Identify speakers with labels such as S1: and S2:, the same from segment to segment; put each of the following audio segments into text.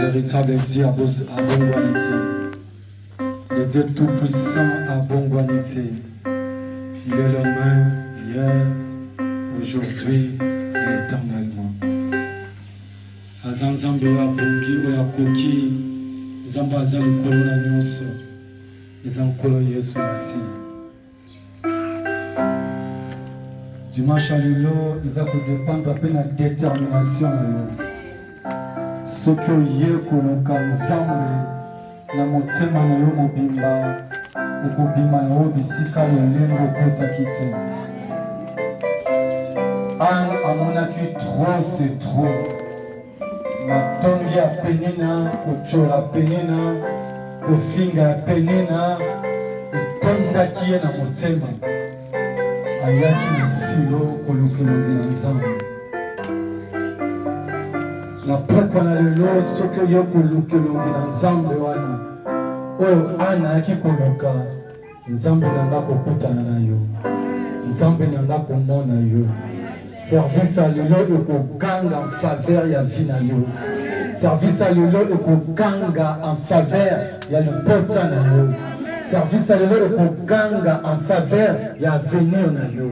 S1: véritable Dieu à Bongwanité. Le Dieu tout-puissant à Bongwanité. Il est le même hier, aujourd'hui et éternellement. Azanzambe wa bongi wa koki, zamba za likolo na nyonso, eza nkolo Yesu Masi. Dimanche lelo eza kodépendre mpe na détermination na yo. Soki oye koluka nzambe na motema na yo mobimba, okobima na yo bisika lolenge okotaki te. Anne amonaki trop, c'est trop. Matongi apenina, kochola penina, kofinga penina, etondaki ye na motema. Ayaki misilo kolukelongi na nzambe. Na pokwa na lelo soki oye kolukelongi na nzambe wana, oyo Ana ayaki koluka, nzambe nanga kokutana na yo, nzambe nanga komona yo. Service à lelo ekoganga en faveur ya vie na yo. Service à lelo ekoganga en faveur ya libota na yo. Service à lelo ekoganga en faveur ya avenir na yo.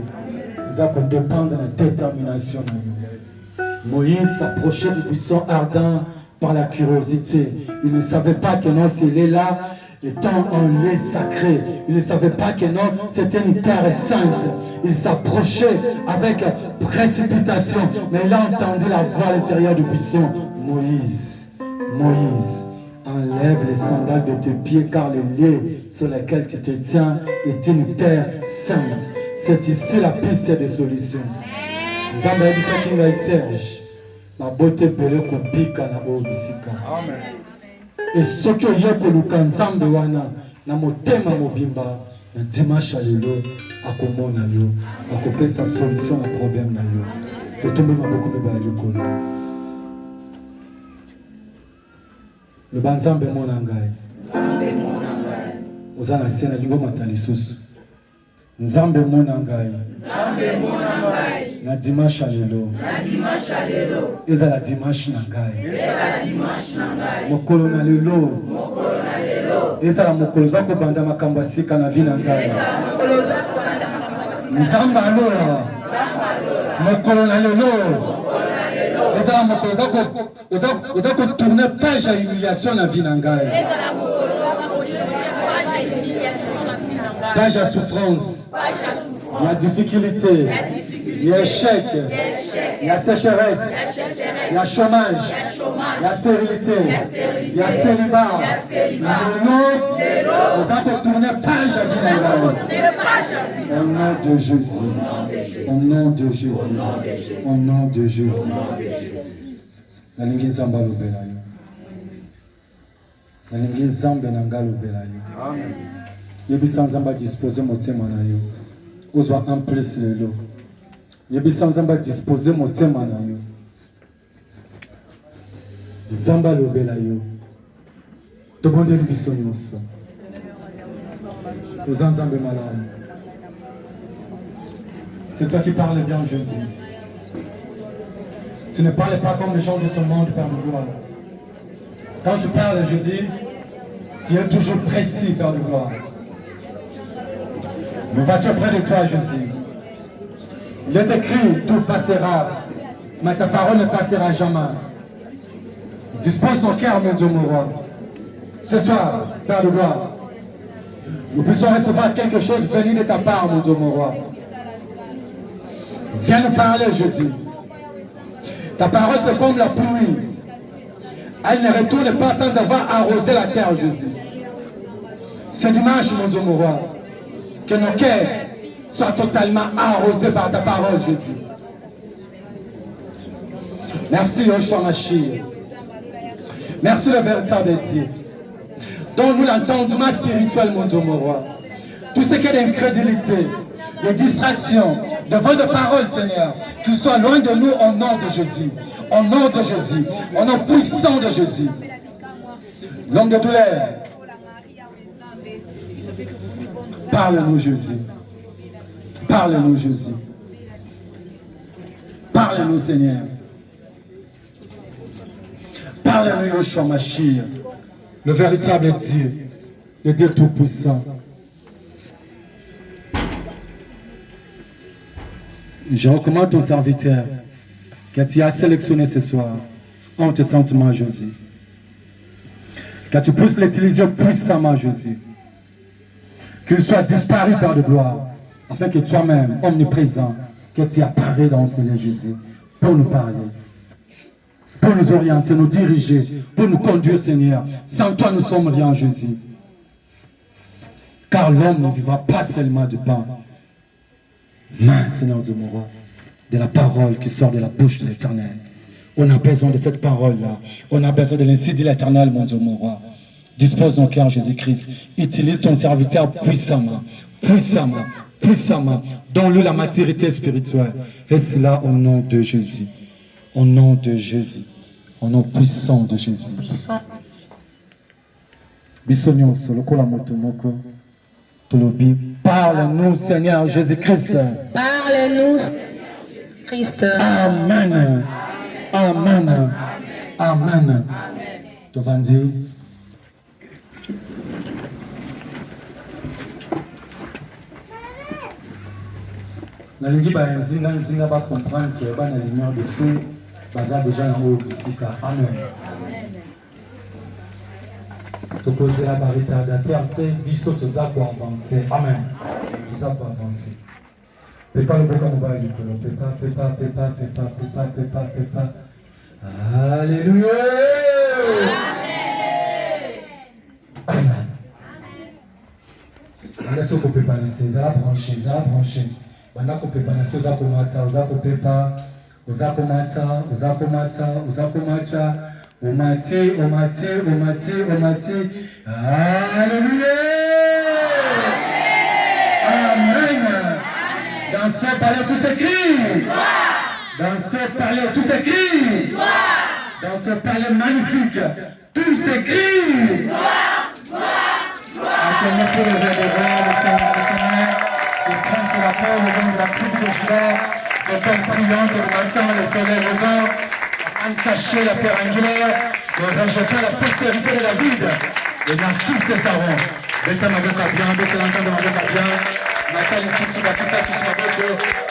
S1: Ça peut dépendre de la détermination na yo. Moïse s'approchait du buisson ardent par la curiosité. Il ne savait pas que non, s'il est là, étant un lieu sacré. Il ne savait pas que non, c'était une terre sainte. Il s'approchait avec précipitation. Mais il a entendu la voix à l'intérieur du buisson. Moïse, Moïse, enlève les sandales de tes pieds car le lieu sur lequel tu te tiens est une terre sainte. C'est ici la piste de solution. Nzambe ayebisaki ngai Serge, ma beauté belé kobika na oyo bisika. Amen. Et soki oye koluka nzambe wana na motema mobimba, na dimanche lelo akomona yo, akopesa solution na problème na yo. Totombe maboko mibale likolo. Loba nzambe mona ngai. Nzambe mona ngai. Oza na se na lingo mata lisusu. Nzambe mona ngai. Nzambe mona ngai. Na dimanche lelo. Na dimanche lelo. Eza la dimanche na ngai. Eza la dimanche na ngai. Mokolo na lelo. Mokolo na lelo. Eza la mokolo za kobanda makambo sika na vie na ngai. Eza la mokolo za kobanda makambo sika. Nzambe alola. Nzambe alola. Mokolo na lelo. Mokolo na lelo. Eza la mokolo za ko tourner page ya humiliation na vie na ngai. Eza la mokolo za ko changer page ya humiliation na vie na ngai. Page ya souffrance. Page ya souffrance. La difficulté. Il y a échec, il y a sécheresse, il y a chômage, il y a stérilité, il y a célibat. Nous allons tourner page à vie. Au nom de Jésus, au nom de Jésus, au nom de Jésus. La lingi zamba lobela yo. La lingi zamba nanga lobela yo. Amen. Yebisa nzamba disposer motema na yo. Ozwa en plus lelo. Yebisa nzamba disposer motema na yo. Zamba lobela yo. Tobondeli biso nyonso. Oza nzambe malamu. C'est toi qui parles bien, Jésus. Tu ne parles pas comme les gens de ce monde, Père de gloire. Quand tu parles, Jésus, tu es toujours précis, Père de gloire. Nous voici auprès de toi, Jésus. Il est écrit, tout passera, mais ta parole ne passera jamais. Dispose ton cœur, mon Dieu, mon roi. Ce soir, Père de gloire, nous puissions recevoir quelque chose venu de ta part, mon Dieu, mon roi. Viens nous parler, Jésus. Ta parole, c'est comme la pluie. Elle ne retourne pas sans avoir arrosé la terre, Jésus. Ce dimanche, mon Dieu, mon roi, que nos cœurs soient totalement arrosés par ta parole, Jésus. Merci, Yoshua Mashiach. Merci, le véritable Dieu. Donne-nous l'entendement spirituel, mon Dieu, mon roi. Tout ce qui est d'incrédulité, de distraction, de vol de parole, Seigneur, qu'il soit loin de nous au nom de Jésus. Au nom de Jésus. Au nom puissant de Jésus. L'homme de douleur. Parle-nous, Jésus. Parle-nous, Jésus. Parle-nous, Seigneur. Parle-nous, Yoshua Mashiach, le véritable Dieu, le Dieu tout-puissant. Je recommande ton serviteur que tu as sélectionné ce soir en te sentant, Jésus. Que tu puisses l'utiliser puissamment, Jésus. Qu'il soit disparu par de gloire, afin que toi-même, omniprésent, que tu apparais dans ce lieu, Jésus, pour nous parler, pour nous orienter, nous diriger, pour nous conduire, Seigneur. Sans toi, nous sommes rien, Jésus. Car l'homme ne vivra pas seulement de pain, mais, Seigneur de mon roi, de la parole qui sort de la bouche de l'Éternel. On a besoin de cette parole-là. On a besoin de l'incit de l'Éternel, mon Dieu, mon roi. Dispose nos cœurs, Jésus-Christ. Utilise ton serviteur puissamment, puissamment, puissamment. Donne-lui la maturité spirituelle. Et cela au nom de Jésus. Au nom de Jésus. Au nom puissant de Jésus. Parle-nous, Seigneur Jésus-Christ.
S2: Parle-nous, Christ.
S1: Amen. Amen. Amen. Tovandi. Nalingi ba nzinga ba comprendre que ba na lumière de feu baza déjà na haut bisika. Amen. Toposer la barrière d'atterre, biso toza pour avancer. Amen. Toza pour avancer. Pepa le boka mobile du polo. Pepa. Alléluia. Amen. Laisse au pepa laisser, ça branché. Banda ko pepa laisser, oza komata. Omati. Alléluia. Amen. Dans ce palais, tout s'écrit. Dans ce palais, tout s'écrit. Dans ce palais magnifique, tout s'écrit. Attendez pour le verre de verre, le Seigneur, le prince de la paix, le don de la tribu de Juda, le père brillante, le matin, le soleil levant, afin de cacher la terre angulaire, de rejeter la postérité de David, et Narcisse de Saron. Bêta ma boca bien, bêta l'entend de ma boca bien. Nathalie Soussou Bakita Soussou Maboto,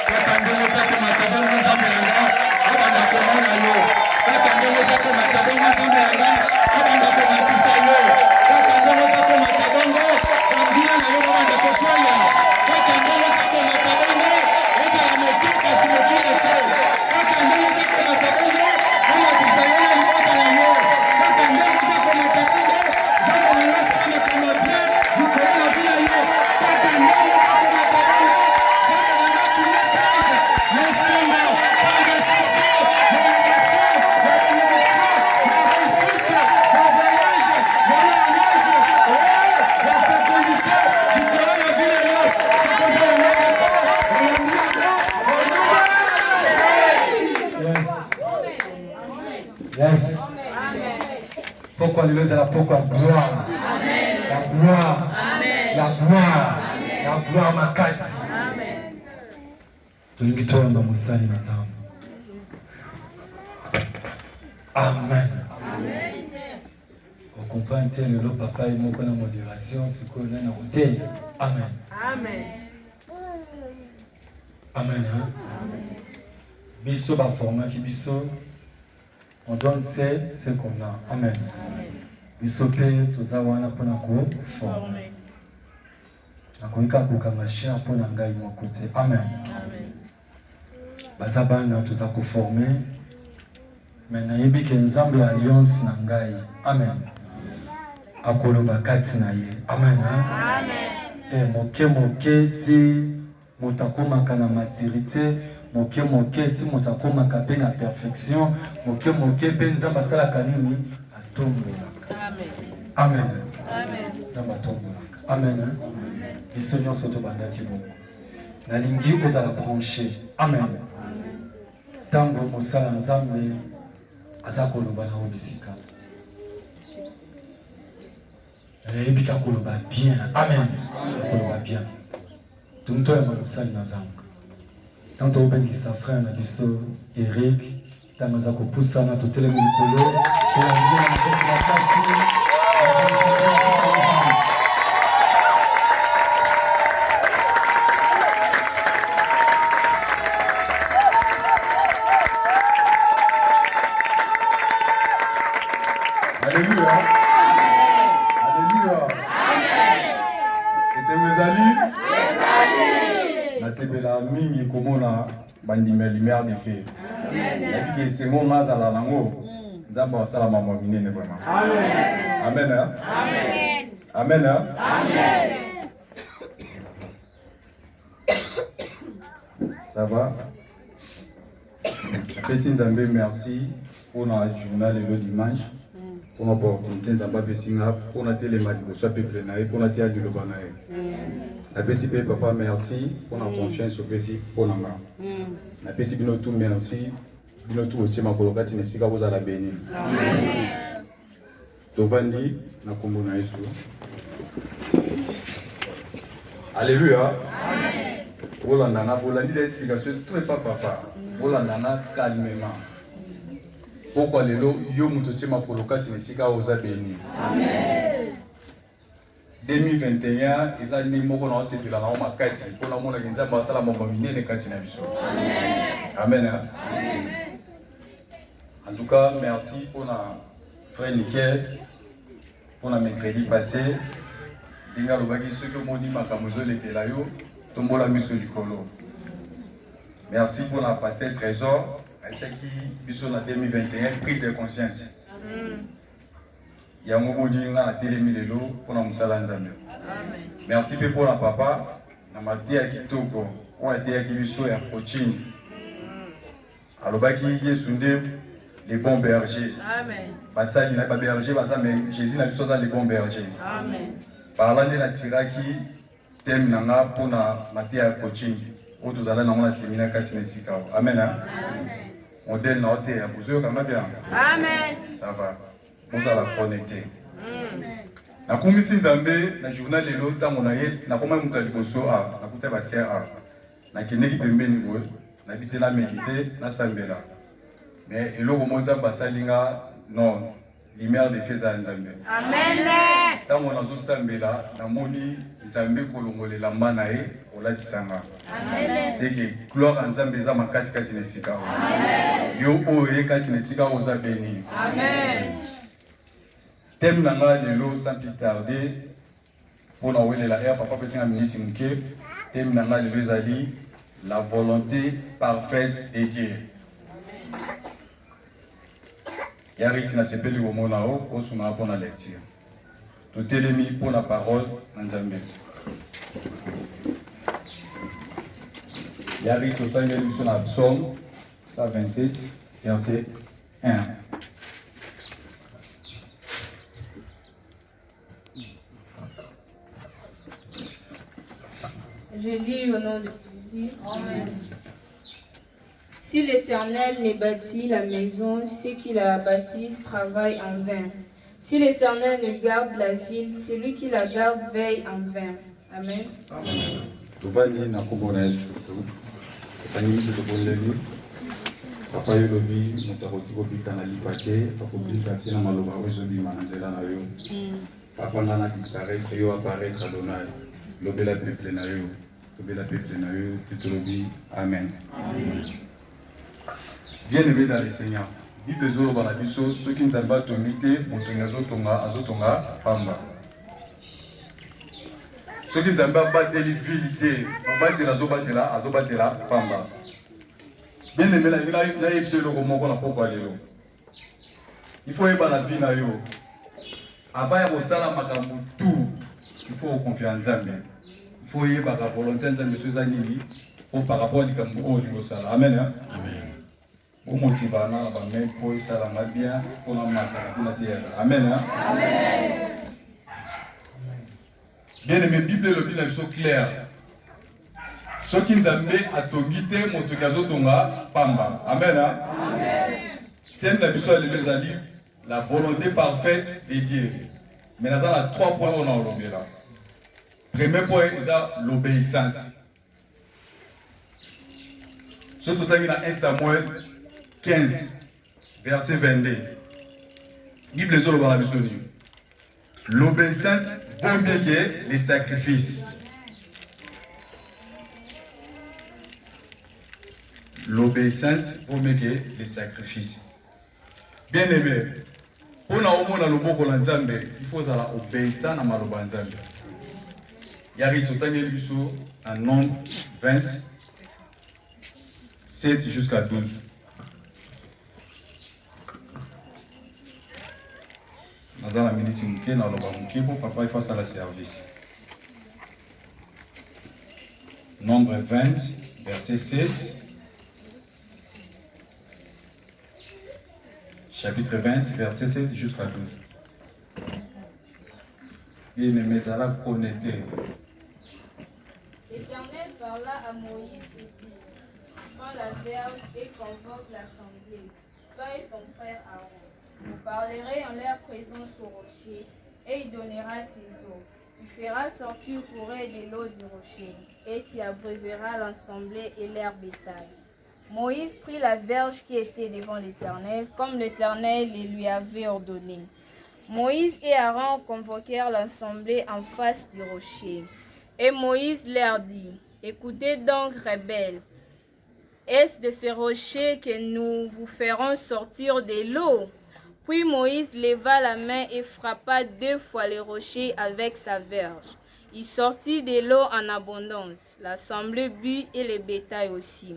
S1: Katandele Pate Matabongo Zambelanga, Abanda Komona Yo, Katandele Pate Matabongo Zambelanga, Abanda Komatisa Yo, Katandele Pate Matabongo, Zambia na Yo Abanda Kofoya, Katandele Pate Matabongo, Ota la Motika Simoki Ete, Katandele Pate Matabongo, Ona Tisayola Yota la Yo, Katandele Pate Matabongo, Zambelanga Sana Kamapre, Nicola Villa Yo, Katandele Yes. Pourquoi lui c'est la pourquoi gloire. La gloire. La gloire. La gloire makasi. Tulikitoa musali na zamu. Amen. On comprend le papa et mon na modération, ce qu'on a en hôtel. Amen. Amen. Biso ba format qui biso. On donne ce qu'on a. Amen. Biso pe tozawana pona ko former. Nakoika kukamasha pona ngai mo côté. Amen. Bazabana toza ko former. Mais nayebi ke nzambe alliance na ngai. Amen. Akoloba kati na ye. Amen. Amen. Moke ti motakoma kana maturité. Moke ti motakoma pe na perfection. Moke pe nzamba sala kanini atombolaka. Amen. Nzamba atombolaka. Amen. Biso nyonso tobandaki bongo. Nalingi kozala branché. Amen. Tango mosala nzambe aza koloba na obisika. Ebika koloba bien. Amen. Koloba bien. Tumtoya mosali na nzambe. Quand on bengi sa frère na biso Eric tangaza kupusana tutelemi likolo tunaingia na maboko ya kasi.
S3: Alléluia. Alléluia. Et c'est nasepela mingi komona bandimelimer de fe yabiki esengo mazala nango nzambe asala mambo minene vraiment. Amen. Amen. Amen. Ça va? Merci Nzambe, merci pour la journée le dimanche. Pour l'opportunité, Nzamba Bessinga, pour la télématique, pour peuple naï, pour la théâtre du Lobanaï. La PCP, papa, merci pour la confiance au PCP, pour la main. La PCP, nous tout merci. Nous tout aussi, ma colocate, n'est pas vous à la bénie. Tovandi, na kombo na Yesu. Alléluia. Rolandana, Rolandi, l'explication, tout est pas papa. Rolandana, calmement. Pourquoi les lots, yo mutoche ma colocate, n'est pas vous à béni. Amen. 2021, ils ont dit que nous avons fait la norme à Kassi. Pour la monde qui a passé la maman minée, les Katina Biso. Amen. En tout cas, merci pour la frère Nickel, pour la mercredi passé. Dinga lobaki ceux que m'ont dit makamuzo les pelayo, tombo la mission du colo. Merci pour la pasteur Trésor, Aïchaki Biso en 2021, prise de conscience. Il y a un moment où on a télémilelo pour la Moussala Nzambe. Merci pour la papa, na matia kitoko, on a été Biso et coaching. Alobaki Yesunde les bons bergers. Amen. Basa il n'a pas berger, basa mais Jésus n'a pas les bons bergers. Amen. Parlant de la tiraki, thème nanga pour la matière coaching. Où tous allons dans la séminaire Katinesika. Amen. On donne notre à vous eux comme bien. Amen. Ça va. Vous allez connecter. Na komisi Nzambe na journal lelo tango na ye na koma mutaliboso a na kuta basia a na kineki pembeni boy na bitela méditer na sambela. Mais eloko monza basalinga non lumière de feza Nzambe. Amen. Tango nazo sambela na moni Nzambe kolongolela mbana ye olatisanga. Amen. C'est que gloire Nzambe za makasi kati nesika. Amen. Yo oye kati nesika oza béni. Amen. Thème nanga lelo sans plus tarder pour na wele la air papa pesi na minute mke. Thème nanga lelo ezali la volonté parfaite de Dieu. Yariti na sepeli omona o osuna pour la lecture. Tout élemi pour la parole Nzambe. Yariti au sang de son psaume 127 verset 1.
S4: Je lis au nom de Jésus. Amen. Si l'Éternel ne bâtit la maison, ceux qui la bâtissent travaillent en vain. Si l'Éternel ne garde la ville, celui qui la garde veille en vain. Amen.
S3: Tuvani na kubona Yesu. Tanyimizo tobondeli. Papa yolobi mutakoti kobika na lipake, pakobika sina maloba ozobima na nzela na yo. Papa ngana disparaître yo apparaître Adonai. Lobela peuple na yo. Lobela peuple na yo. Tutolobi amen. Bien-aimé dans le Seigneur. Bible zolo bana biso ceux qui nzambe atomite motonga azotonga pamba. Ceux qui nzambe abateli vilité, obatela azobatela pamba. Bien-aimé na yebise loko moko na poko lelo. Il faut yeba na vie na yo. Avant ya kosala makambo tout, il faut confier en Nzambe. Il faut yeba la volonté Nzambe so zanili par rapport à likambo o likosala. Amen. Amen. Au motivana ba même pour ça la bien pour la mata pour la terre. Amen. Amen. Bien-aimé, Bible le Bible est clair. Ce qui Nzambe atongite motokazo tonga pamba. Amen. Amen. Thème la biso les ali la volonté parfaite de Dieu. Mais nous avons 3 points on a aujourd'hui là. Premier point c'est l'obéissance. Ce que tu as dans 1 Samuel 15 verset 22. Bible est sur la mission. L'obéissance vaut mieux que les sacrifices. L'obéissance vaut mieux que les sacrifices. Bien aimé, pour nous avoir le bon Nzambe, il faut obéir à maloba Nzambe. Yari totani luso en nombre 20, 7 jusqu'à 12. Dans la minute muke na loba muke pour papa il fasse la service. Nombre 20, verset 7. Chapitre 20, verset 7 jusqu'à 12. Bien-aimés, à la connecter.
S4: L'Éternel parla à Moïse et dit, prends la verge et convoque l'assemblée, toi et ton frère Aaron. Vous parlerez en leur présence au rocher, et il donnera ses eaux. Tu feras sortir pour eux de l'eau du rocher, et tu abreuveras l'assemblée et leur bétail. Moïse prit la verge qui était devant l'Éternel, comme l'Éternel le lui avait ordonné. Moïse et Aaron convoquèrent l'assemblée en face du rocher. Et Moïse leur dit, écoutez donc, rebelles, est-ce de ces rochers que nous vous ferons sortir de l'eau? Puis Moïse leva la main et frappa 2 fois le rocher avec sa verge. Il sortit de l'eau en abondance. L'assemblée but et le bétail aussi.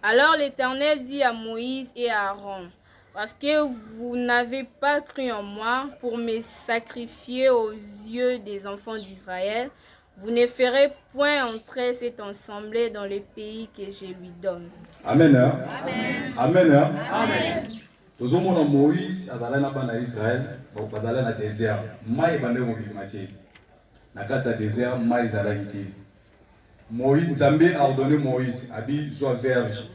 S4: Alors l'Éternel dit à Moïse et à Aaron, parce que vous n'avez pas cru en moi pour me sacrifier aux yeux des enfants d'Israël, vous ne ferez point entrer cette assemblée dans le pays que je lui donne.
S3: Amen. Amen. Amen. Amen. Tout le monde Moïse, azalé na bana Israël, bazalé na désert. Mai bande mo bimati. Na kata désert, mai zalaki. Moïse, Nzambe a ordonné Moïse, abi soit verge.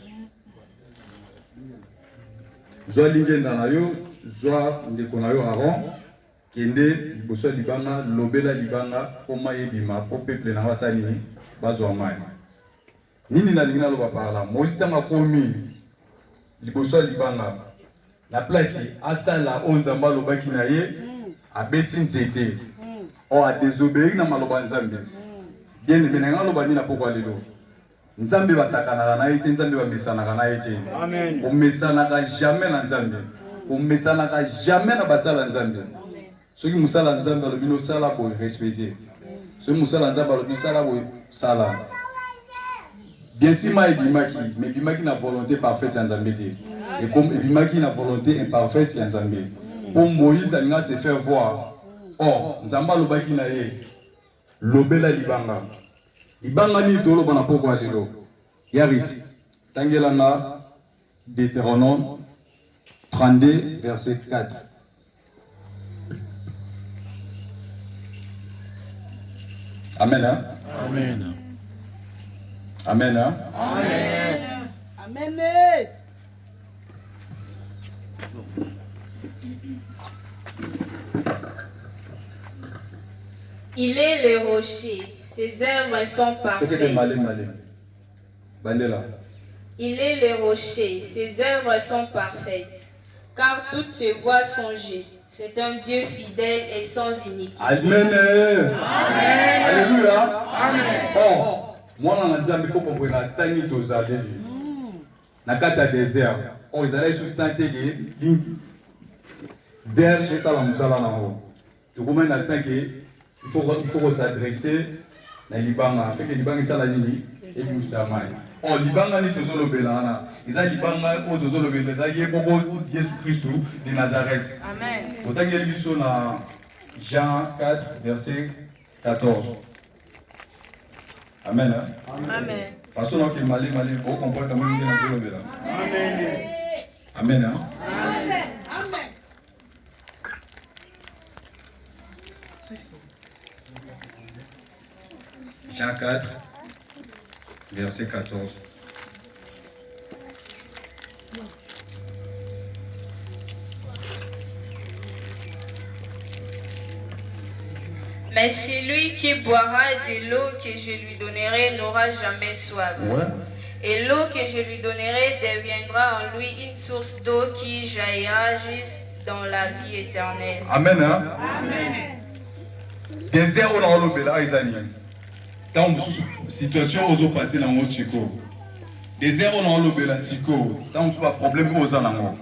S3: Soit lingenda na yo, soit ndeko na yo Aaron, kende liboso libanga, lobela libanga, koma yebima, po peuple na wasani bazwa mai. Nini na lingina loba parla, Moïse tanga komi liboso libanga. La place asala onzamba lobaki na ye, abeti nzete. O a désobéi na maloba Nzambe. Bien aimé na loba ni na pokwa lelo. Nzambe basakana na ye te, Nzambe bamesana na ye te. Amen. On mesana jamais na Nzambe. On mesana jamais na basala Nzambe. Ceux qui musala Nzambe alobino sala boy respecter. Ceux qui musala Nzambe alobi sala boy sala. Bien si ma ebimaki, mais bimaki na volonté parfaite ya Nzambe te. Et comme ebimaki na volonté imparfaite ya Nzambe. Pour Moïse alinga se faire voir. Or Nzambe alobaki na ye lobela libanga. Libanga ni tolo bana poko alelo. Yariti. Tangela na Deutéronome 32 verset 4. Amen. Hein?
S5: Amen.
S3: Amen. Hein?
S5: Amen.
S6: Amen.
S4: Il est le rocher, ses œuvres sont parfaites. Il est le rocher, ses œuvres sont parfaites, car toutes ses voies sont justes. C'est un Dieu fidèle et sans iniquité.
S3: Amen. Amen. Alléluia. Amen. Oh, moi on a dit il faut comprendre la tani dosage. Na kata désert. Oh, ils allaient sur tenter que verge ça la musala na ho. Tu comprends na tant que il faut s'adresser na libanga, fait que libanga ça la nini et puis ça mai. Oh, libanga ni tozo lobelana. Ils a libanga o tozo lobelana, ça y est beaucoup Jésus Christ de Nazareth. Amen. Autant qu'il y a sur na Jean 4 verset 14. Amen. Amen. Parce que malé on comprend quand même bien tozo lobelana. Amen. Amen. Amen. Amen. Jean 4, verset 14.
S4: Mais celui qui boira de l'eau que je lui donnerai n'aura jamais soif.
S3: Ouais.
S4: Et l'eau que je lui donnerai deviendra en lui une source d'eau qui jaillira juste dans la vie éternelle.
S3: Amen. Hein? Amen. Désert on a olobela ezali. Tant situation ozo passer dans mon siko. Désert on a olobela siko. Tant pas problème oza nango.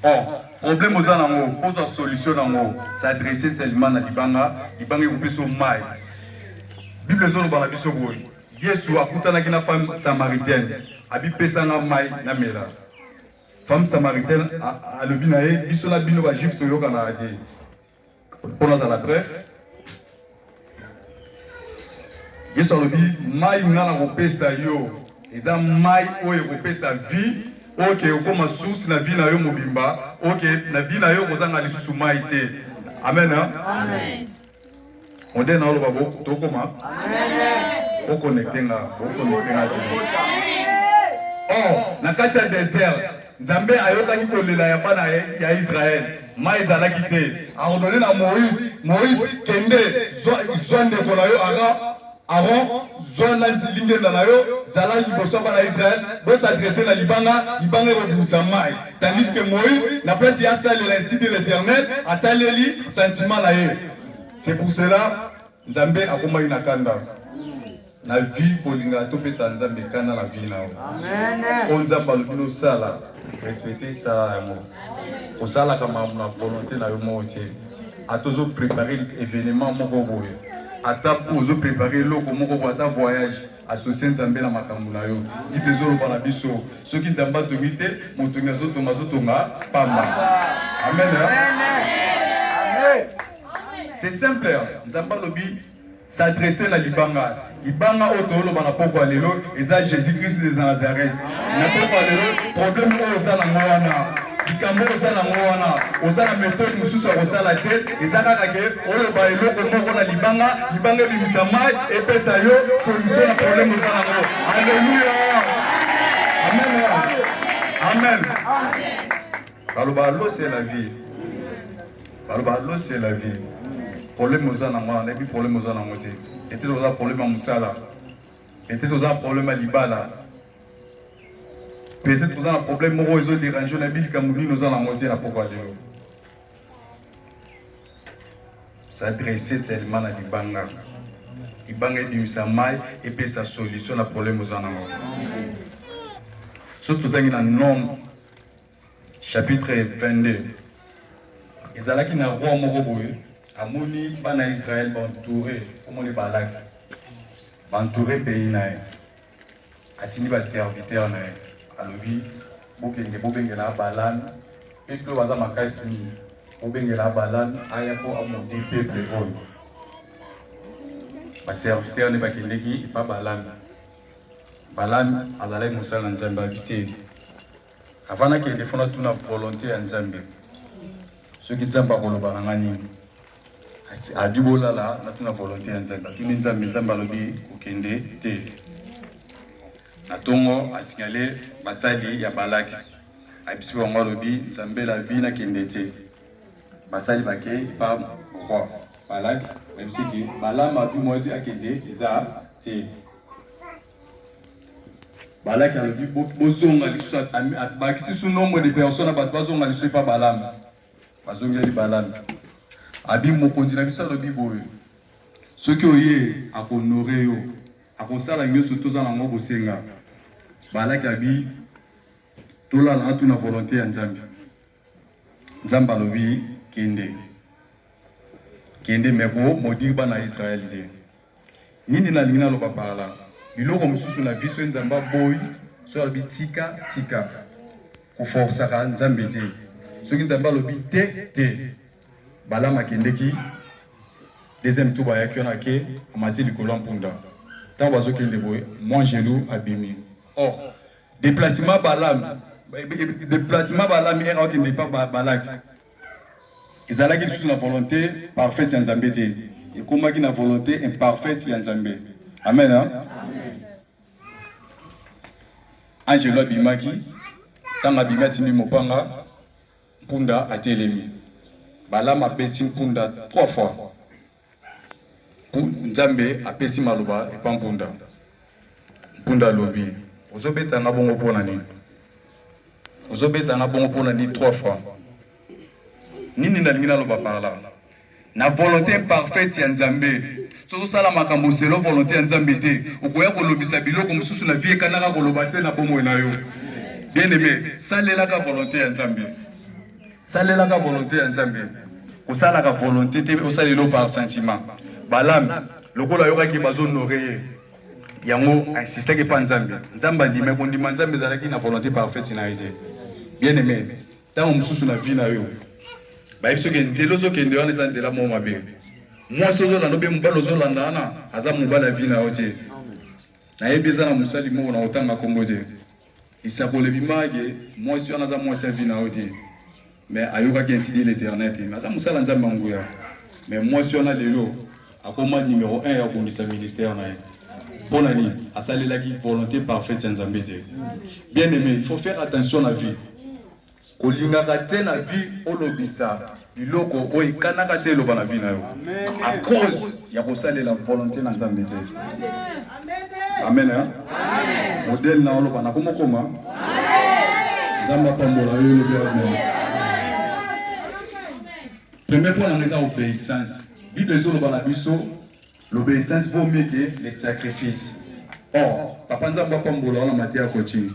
S3: Or problème oza nango, pose solution nango, s'adresser seulement à libanga, libanga ko so mai. Bible zo lobana biso boy. Yesu akutana kina femme samaritaine, abi pesa na mai na mela. Femme samaritaine a le binae, biso na bino ba juif to yoka na ati. Pour nous à la bref. Yesu alobi mai ngana ko pesa yo, eza mai oyo ko pesa vie. Ok, okoma source na vie na yo mobimba. Ok, na vie na yo kozanga lisusu mai te. Amen. Hein? Amen. On dit na lo babo tokoma. Amen. O connecter nga. Oh, na kati ya désert, Nzambe ayokaki kolela ya bana ya Israël. Mai ezalaki te. Aordonné na Moïse kende zwande kona yo Aaron zona lingenda na yo zala liboso bana Israël bo s'adresser na libanga reboussa mai. Tandis que Moïse na place ya sali la cité de l'Éternel a saleli sentiment na ye. C'est pour cela Nzambe akoma ina kanda. Na vie kolinga to pesa Nzambe kana la vie na yo. Amen. On Nzamba lubino sala respecter ça ya mo. Ko sala kama na volonté na yo mo te. Atozo préparer événement moko boye. Ata pozo préparer loko moko pour ta voyage associé Nzambe na makambo na yo. Ibezolo bana biso. Soki Nzamba tongite motonga zotonga pamba. Amen. Amen. C'est simple. Nzamba lobi s'adresser na libanga. Libanga otolo bana poko alelo eza Jésus-Christ de Nazareth. Na poko alelo problème oza na ngwana. Bikambo oza na ngwana. Oza na méthode mususu kozala te. Eza kaka ke oyo ba eloko moko na libanga bimisa mai epesa yo solution na problème oza na ngo. Alléluia. Amen. Amen. Baloba l'eau c'est la vie. Baloba l'eau c'est la vie. Problème oza na ngwana, et problème oza na ngote. Et peut-être oza problème à musala. Peut-être oza problème à libala. Peut-être oza un problème moko ezo déranger na bil kamuni oza na ngote na poko alelo. S'adresser seulement à libanga. Libanga ebimisa mai et puis sa solution na problème oza na ngote. Surtout dans le Nombre chapitre 22. Ezalaki na roi moko boye. Amoni bana Israël entouré comme les Balak entouré pays nae atini ba serviteur nae alobi bokenge la balan et que baza makasi bokenge la balan aya ko amonter peuple on ba serviteur ne ba kendeki pa balan azalai musala Nzambe habité avant que défendre toute la volonté ya Nzambe ce qui Nzambe akoloba na ngani Adibola la na volonté ya Nzambe. Tuni Nzambe alobi kokende te. Na tongo a signalé basali ya Balak. Abisi bango alobi Nzambe la bi na kende te. Basali bake pa roi. Balak abisi ki Balaam abi moiti akende eza te. Balak alobi bozonga liso bakisi su nombre de personnes bazonga liso pa Balaam. Bazonga li Balaam. Abi mokonzi na bisa lobi boye soki oye akonorer yo akosala nyonso toza na ngo bosenga Balaki abi tola na tuna volonté ya Nzambe lobi kende meko modi bana Israël te nini na lingina loba parla biloko mususu na biso Nzamba boy so lobi tika ko forcer ka Nzambe te soki Nzamba lobi te Balaam akendeki deuxième tour ba yakiona ke amati likolo mpunda tant bazo kende boy moi jelu abimi or déplacement Balaam era okende pa Balak ezalaki lisusu na volonté parfaite ya Nzambe te ekomaki na volonté imparfaite ya Nzambe. Amen. Amen. Angelo abimaki tanga bimasi ni mopanga mpunda atelemi Balaam apesi mpunda 3 fois. Nzambe apesi maloba epa mpunda. Mpunda lobi ozobeta na bongo pona ni. Ozobeta na bongo pona ni 3 fois. Nini na lingina loba parla. Na volonté parfaite ya Nzambe. Sozo sala makambo selo volonté ya Nzambe te. Okoya kolobisa biloko mususu na vie kanaka koloba te na bomo na yo. Bien aimé, salela ka volonté ya Nzambe. Salela ka volonté ya Nzambe. Osala ka volonté te osalelo par sentiment. Balam, lokola yoka ki bazo honorer. Yango insiste ke pa Nzambe. Nzamba ndime ko ndima Nzambe zalaki na volonté parfaite na ide. Bien aimé, tango mususu na vie na yo. Ba ibiso ke nzelo zo ke ndewana za nzela mo mabe. Moi sozo la nobe mbalo zo landa na aza mubala vie na ote. Na yebeza na musali mo na otanga kombo te. Isakole bimage, moi si on a za moi sa vie na ote. Mais ayoka ki ainsi dit l'Éternel. Mais aza musala Nzamba nguya. Mais moi si on a lelo akoma numéro 1 ya kondisa ministère na ye. Bon ami, asali la volonté parfaite ya Nzambe te. Bien aimé, il faut faire attention à la vie. Kolingaka te na vie olobisa biloko oyi kanaka te loba na vie na yo à cause ya kosalela volonté na Nzambe te. Amen. Amen. Modèle na oloba na komokoma. Nzamba pambola yo lobi amen. Premier point na eza obéissance. Bible ezoloba na biso l'obéissance vaut mieux que les sacrifices. Or, papa Nzamba pambola na matia coaching.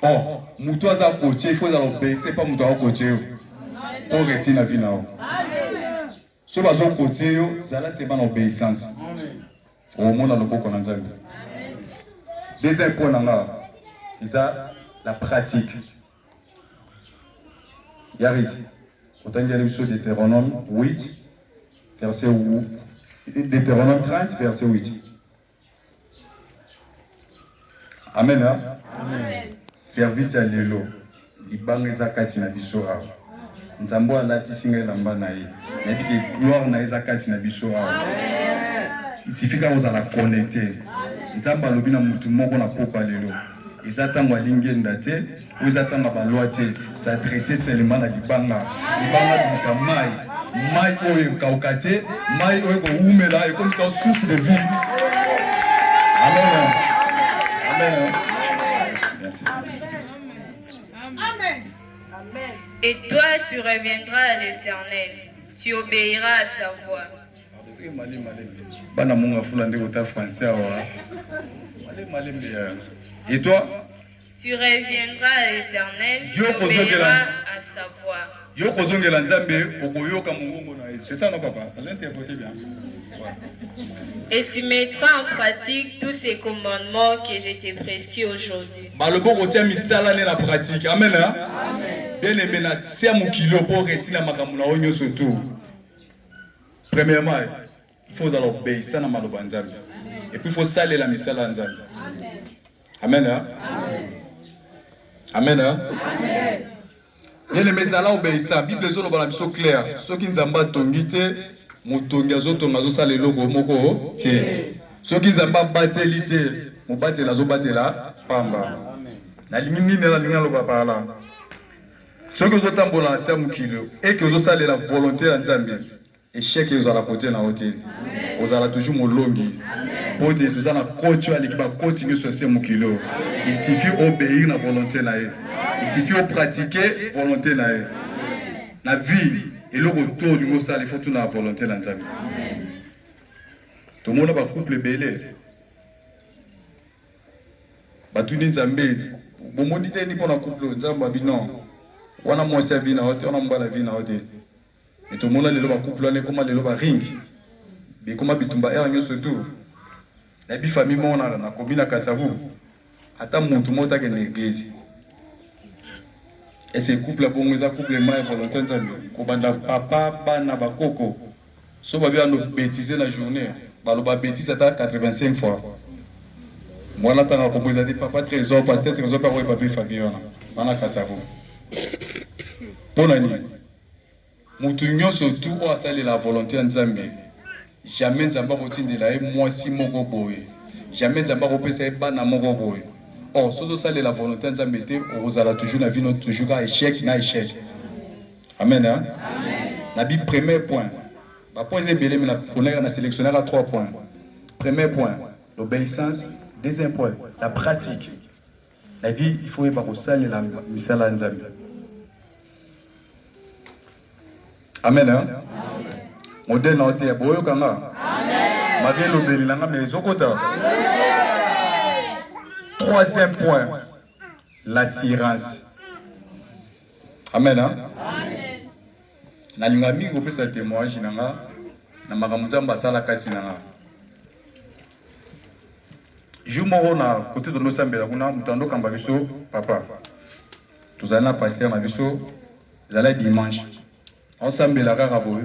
S3: Oh, mutu aza coaché, il faut obéir, pas mutu aza coaché. Pour rester dans la vie. Si vous avez coaché, ça c'est pas l'obéissance. Au monde, on a beaucoup de choses. Deuxième point, c'est la pratique. Yarit, autant qu'il y a le sur Deutéronome 8, verset 8. Deutéronome 30, verset 8. Amen. Amen. Service à l'élo, libang ezakati na bisora. Nzambo alati singa lamba na ye. Mais que gloire na ezakati na bisora. Il suffit que vous allez connecter. Nzamba lobi na mutu moko na poko lelo. Ezatanga walingenda te, ou ezatanga balwa te, s'adresser seulement na libanga. Libanga bisa mai. Mai oyo kaukate, mai oyo ko umela et comme ça source de vie. Amen. Amen. Merci.
S4: Amen.
S2: Et toi, tu reviendras à l'Éternel. Tu obéiras à sa voix.
S3: Et toi?
S2: Tu reviendras à l'Éternel. Tu obéiras à sa voix.
S3: C'est ça, non, papa? Interprétez bien.
S2: Et tu mettras en pratique tous ces commandements que je t'ai prescrits aujourd'hui.
S3: La pratique. Amen. Bien aimé, c'est mon kilo pour réussir la makamuna onyo surtout. Premièrement, il faut obéir ça na maloba Nzambe. Et puis il faut saler la misala Nzambe. Amen. Amen. Bien aimé, ça là obéissant. Bible zolo ba la biso clair. Ceux qui Nzamba tongite motongi azotonga azosala eloko moko te. Soki Nzamba bateli te, mobatela azobatela pamba. Nalingi nini na linga loba pala. Soki ozotambola na sia mokilo et que ozosalela volonté ya Nzambe, échec ezala côté na hôtel. Ozala toujours molongi. Po te toza na coach aliki ba continuer sur sia mokilo. Il suffit obéir na volonté na ye. Il suffit pratiquer volonté na ye. La vie et le retour du mot ça, il faut tout la volonté de Nzambe. Tout le monde a un couple belé. Batuni Nzambe, bon mon idée ni pour un couple Nzamba binon. On a moins servi na hôtel, on a moins la vie na hôtel. Et tout le monde a le couple là, comment le ring. Mais comment bitumba er nyo surtout. La vie famille mon na combine à Kasavu. Attends mon tout le monde a gagné l'église. Et ces couples pour nous, couple mai volontaire Nzambe. Kobanda papa bana bakoko. So ba bien bêtiser la journée. Ba lo ba bêtise à 85 fois. Moi là tant ko poser papa trésor pasteur trésor pas papa Fabiana. Bana Kasavu. Bonani. Mutu nyonso tout o asali la volonté Nzambe. Jamais Nzamba kotindela e moi si moko boye. Jamais Nzamba kopesa e bana moko boye. Oh, si ça la volonté de Nzambe, vous allez toujours la vie, toujours à échec, na échec. Amen. Amen. La Bible, premier point. Le point est belé, mais on a sélectionné à 3 points. Premier point, L'obéissance, deuxième point, la pratique. La vie, il faut y avoir ça et la misala nzambe. Amen. Hein? Modèle na ote boyo kanga. Amen. Ma vie l'obéi nanga mais zokota. Troisième point, l'assurance. Amen. Hein? Amen. Na lingami ko pesa témoignage nanga na makamuzamba sala kati nanga. Jumoro na côté de nos sambela kuna mutando kamba biso papa. Tuzana pasteur na biso zala dimanche. On sambela kaka boyo.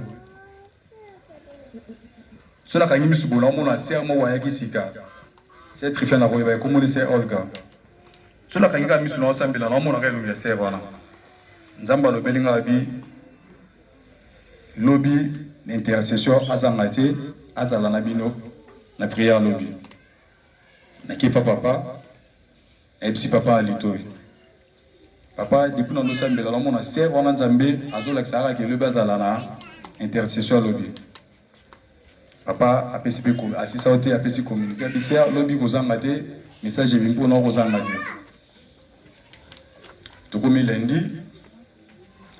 S3: Cela quand il me souboula mon serment ou ayaki sika. C'est très na roba comme on sait Olga. Cela quand il a mis sur nos sambela na mon arrêt le servana. Nzamba lo belinga bi lobby l'intercession azangate azala bino na prière lobby. Na ki papa et si papa alitoy. Papa depuis na nos sambela na mon servana nzambe azola kisara ke le bazala na intercession lobby. Papa a pu assister à pu communiquer. Puis lobby kozangate message bimpo na kozangate. To comme lundi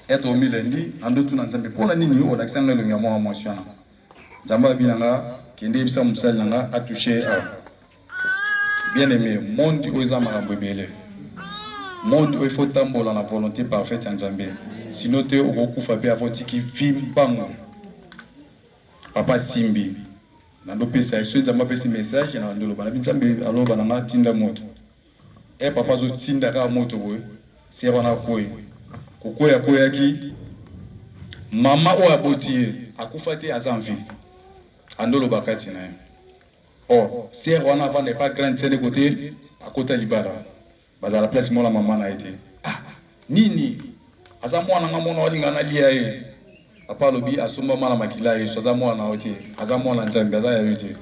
S3: être au lundi en d'autres na nzambe pour la nini o l'accent le ngamo emotion. Nzamba binanga kende bisa musal nanga a touché à bien aimé monde oza makambo belé. Monde où il faut tambola la volonté parfaite en nzambe. Sinon te okokufa pe avotiki film bango. Papa Simbi, nando pesa iso nzamba pesa message na ndolo bana binzambe alo bana na tinda moto. E papa zo tinda ka moto boy. C'est bana koy. Kokoya koyaki mama o aboti akufate azanvi. Andolo bakati na. Oh, c'est wana va n'est pas grande scène côté à côté libala. Baza la place moi la maman na été. Ah, nini. Azamwa na ngamona walinga na liae. Papa lobi asomba mala makila ye soza mwana oti aza mwana nzambe aza ya yote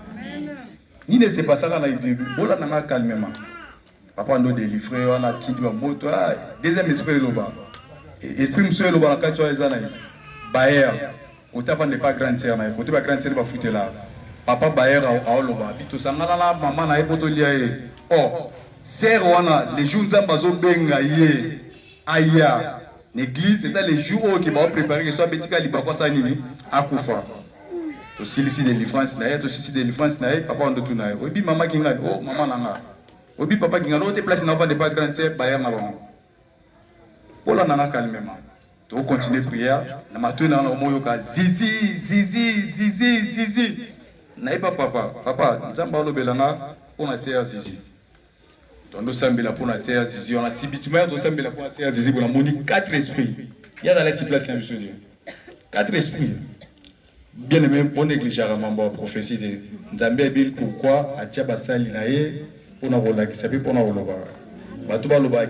S3: ni ne se pasaka na ivi bola na calmement papa ndo délivrer wana tindi wa moto deuxième esprit loba esprit monsieur loba na kati wa ezana baer otapa ne pas grande sœur na côté ba grande sœur ba futela papa baer a loba bito sangala na mama na eboto lia ye oh sœur wana les jours nzamba zo benga ye aya l'église, c'est ça les jours qui vont préparer que soit betika libako sanini akufa. To silisi de délivrance na to silisi de délivrance na papa on tout na. Obi mama kinga oh maman nanga. Obi papa kinga no te place na de pas grande sœur baya na bango. Pola nana calmement. To continuer prière na matuna na moyo ka zizi. Na papa nzamba lo belanga on a sœur zizi. Tondo sambela pour la serre zizi on a sibitima to sambela pour la serre zizi pour la moni 4 esprits. Il y a dans les 6 places là monsieur Dieu. 4 esprits. Bien aimé bon négligeable mambo prophétie de Nzambe bil pourquoi atia basali na ye pour na rola qui sabi pour na rola. Ba to ba loba